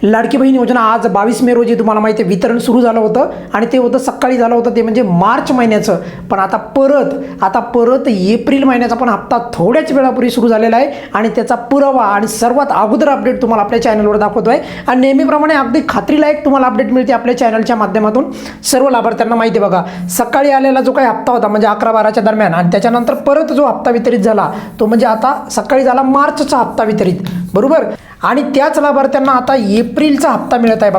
लाडकी बहीण योजना आज 22 मे रोजी तुम्हाला माहिती आहे वितरण सुरू झालं होतं आणि ते होतं सकाळी झालं होतं ते म्हणजे मार्च महिन्याचं. पण आता परत एप्रिल महिन्याचा पण हप्ता थोड्याच वेळापूर्वी सुरू झालेला आहे आणि त्याचा पुरावा आणि सर्वात अगोदर अपडेट तुम्हाला आपल्या चॅनलवर दाखवतोय. आणि नेहमीप्रमाणे अगदी खात्रीलायक तुम्हाला अपडेट मिळते आपल्या चॅनलच्या माध्यमातून. सर्व लाभार्थ्यांना माहिती आहे बघा, सकाळी आलेला जो काही हप्ता होता म्हणजे 11-12च्या दरम्यान आणि त्याच्यानंतर परत जो हप्ता वितरित झाला तो म्हणजे आता सकाळी झाला मार्चचा हप्ता वितरित, बरोबर. आणि त्याच लाभार्थ्यांना आता एप्रिलचा हप्ता मिळत आहे.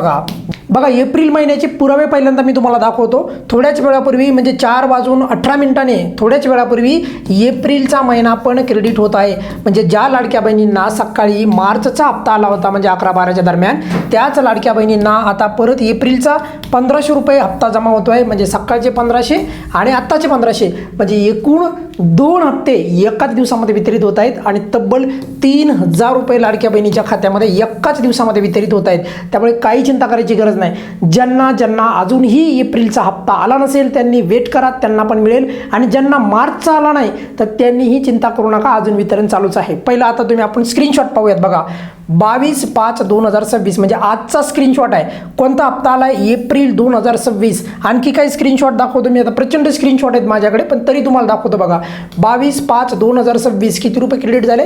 बघा एप्रिल महिन्याचे पुरावे पहिल्यांदा मी तुम्हाला दाखवतो. थोड्याच वेळापूर्वी म्हणजे 4:18 थोड्याच वेळापूर्वी एप्रिलचा महिना पण क्रेडिट होत आहे. म्हणजे ज्या लाडक्या बहिणींना सकाळी मार्चचा हप्ता आला होता म्हणजे 11-12च्या दरम्यान, त्याच लाडक्या बहिणींना आता परत एप्रिलचा 1500 रुपये हप्ता जमा होतो आहे. म्हणजे सकाळचे 1500 आणि आत्ताचे 1500 म्हणजे एकूण 2 हप्ते एकाच दिवसामध्ये वितरित होत आहेत आणि तब्बल 3000 रुपये लाडक्या बहिणीच्या खात्यामध्ये एकाच दिवसामध्ये वितरित होत आहेत. त्यामुळे काही चिंता करायची गरज नाही. ज्यांना अजूनही एप्रिलचा हप्ता आला नसेल त्यांनी वेट करा, त्यांना पण मिळेल. आणि ज्यांना मार्चचा आला नाही तर त्यांनीही चिंता करू नका, अजून वितरण चालूच आहे. पहिला आता तुम्ही आपण स्क्रीनशॉट पाहूयात. बघा 22/5/2026 म्हणजे आजचा स्क्रीनशॉट आहे. कोणता हप्ता आला आहे? एप्रिल 2026. आणखी काही स्क्रीनशॉट दाखवतो मी. आता प्रचंड स्क्रीनशॉट आहेत माझ्याकडे पण तरी तुम्हाला दाखवतो. बघा 22/5/2026 किती रुपये क्रेडिट झाले?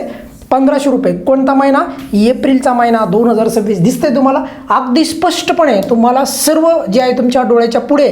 1500 रुपये. कोणता महिना? एप्रिलचा महिना 2026. दिसतंय तुम्हाला अगदी स्पष्टपणे. तुम्हाला सर्व जे आहे तुमच्या डोळ्याच्या पुढे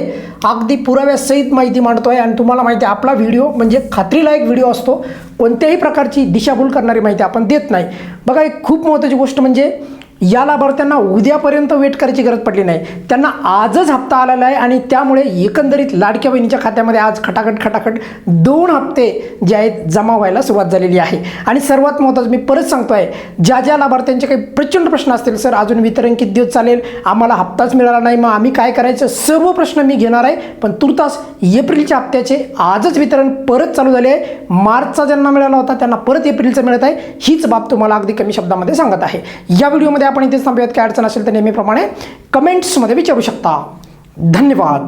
अगदी पुराव्यासहित माहिती मांडतोय. आणि तुम्हाला माहिती आहे आपला व्हिडिओ म्हणजे खात्रीलायक व्हिडिओ असतो. कोणत्याही प्रकारची दिशाभूल करणारी माहिती आपण देत नाही. बघा एक खूप महत्त्वाची गोष्ट म्हणजे या लाभार्थ्यांना उद्यापर्यंत वेट करायची गरज पडली नाही. त्यांना आजच हप्ता आलेला आहे आणि त्यामुळे एकंदरीत लाडक्या बहिणीच्या खात्यामध्ये आज खटाखट 2 हप्ते जे आहेत जमा व्हायला सुरुवात झालेली आहे. आणि सर्वात महत्त्वाचं मी परत सांगतोय, ज्या लाभार्थ्यांचे काही प्रचंड प्रश्न असतील, सर अजून वितरण किती दिवस चालेल, आम्हाला हप्ताच मिळाला नाही मग आम्ही काय करायचं, सर्व प्रश्न मी घेणार आहे. पण तुर्तास एप्रिलच्या हप्त्याचे आजच वितरण परत चालू झाले आहे. मार्चचा ज्यांना मिळाला होता त्यांना परत एप्रिलचं मिळत आहे. हीच बाब तुम्हाला अगदी कमी शब्दामध्ये सांगत आहे. या व्हिडिओमध्ये आपण इथेच थांबूयात. काय अडचण असेल तर नेहमीप्रमाणे कमेंट्समध्ये विचारू शकता. धन्यवाद.